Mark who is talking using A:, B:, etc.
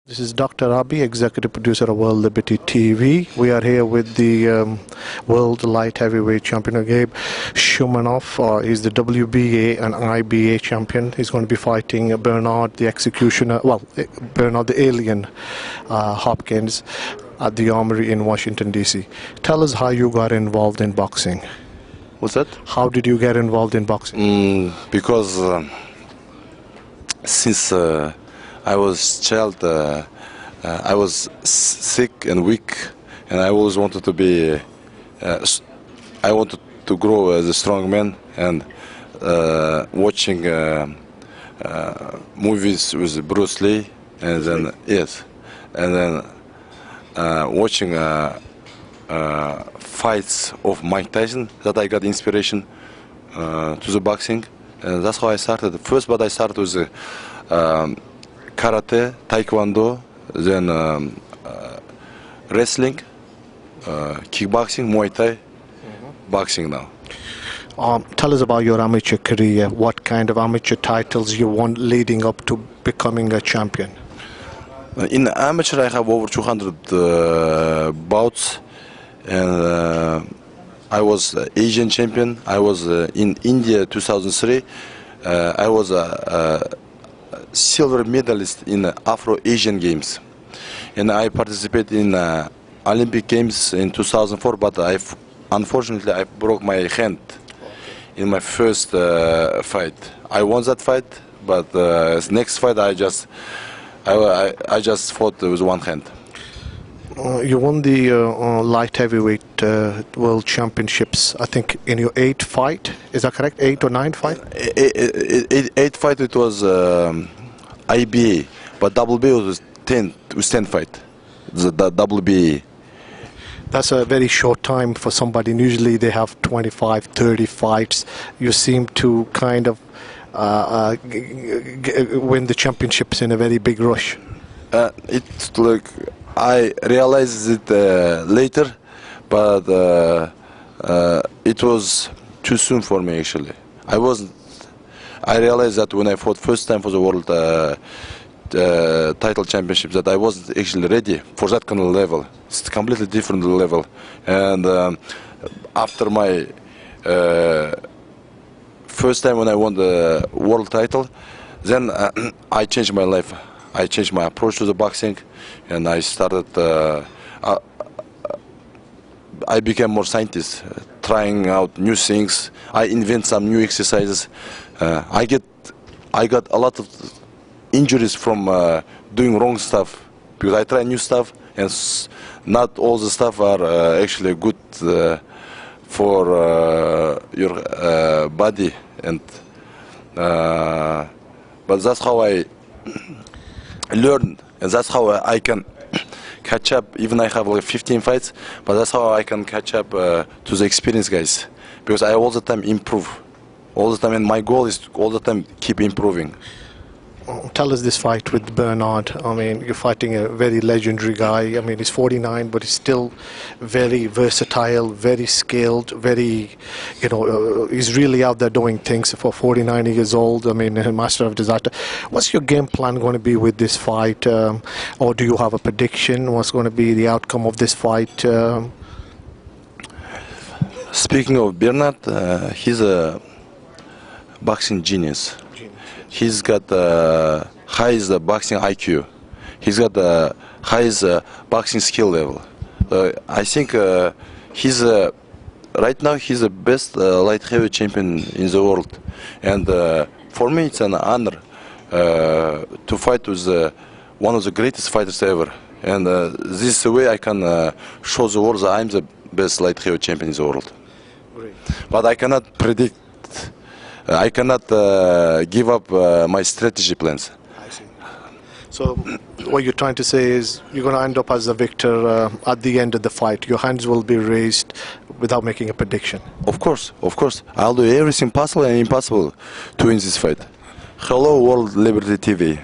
A: This is Dr. Abi, executive producer of World Liberty TV. We are here with the World Light Heavyweight Champion, Beibut Shumenov. He's the WBA and IBA champion. He's going to be fighting Bernard, the executioner, Bernard the alien Hopkins at the Armory in Washington, D.C. Tell us how you got involved in boxing.
B: What's that?
A: How did you get involved in boxing?
B: Because since I was child, I was sick and weak, and I always wanted to be. I wanted to grow as a strong man, and watching movies with Bruce Lee, and then watching fights of Mike Tyson, that I got inspiration to the boxing, and that's how I started. First, but I started with karate, taekwondo, then wrestling, kickboxing, Muay Thai, boxing now.
A: Tell us about your amateur career. What kind of amateur titles you won leading up to becoming a champion?
B: In amateur, I have over 200 bouts, and I was Asian champion. I was in India 2003. I was a silver medalist in Afro-Asian Games, and I participated in Olympic Games in 2004, but unfortunately I broke my hand in my first fight. I won that fight, but next fight I just fought with one hand.
A: You won the light heavyweight world championships, I think, in your 8th fight. Is that correct? 8 or 9 fight?
B: 8 fight. It was IBA, but WBO was 10. It was 10 fight. The WBA.
A: That's a very short time for somebody. Usually they have 25, 30 fights. You seem to kind of win the championships in a very big rush.
B: It's like I realized it later, but it was too soon for me actually. I realized that when I fought first time for the world title championship, that I wasn't actually ready for that kind of level. It's a completely different level. And after my first time when I won the world title, then I changed my life. I changed my approach to the boxing, and I started. I became more scientist, trying out new things. I invent some new exercises. I got a lot of injuries from doing wrong stuff because I try new stuff, and not all the stuff are actually good for your body. And but that's how I learned, and that's how I can catch up. Even I have like 15 fights, but that's how I can catch up to the experienced guys, because I all the time improve, all the time, and my goal is to all the time keep improving.
A: Tell us this fight with Bernard. I mean, you're fighting a very legendary guy. I mean, he's 49, but he's still very versatile, very skilled, very, he's really out there doing things for 49 years old. I mean, a master of disaster. What's your game plan going to be with this fight? Or do you have a prediction? What's going to be the outcome of this fight?
B: Speaking of Bernard, he's a boxing genius. He's got the highest boxing IQ. He's got the highest boxing skill level. I think he's right now he's the best light heavyweight champion in the world. And for me, it's an honor to fight with one of the greatest fighters ever. And this is the way I can show the world that I'm the best light heavyweight champion in the world.
A: Great.
B: But I cannot predict. I cannot give up my strategy plans.
A: I see. So what you're trying to say is you're going to end up as a victor at the end of the fight. Your hands will be raised without making a prediction.
B: Of course. I'll do everything possible and impossible to win this fight. Hello, World Liberty TV.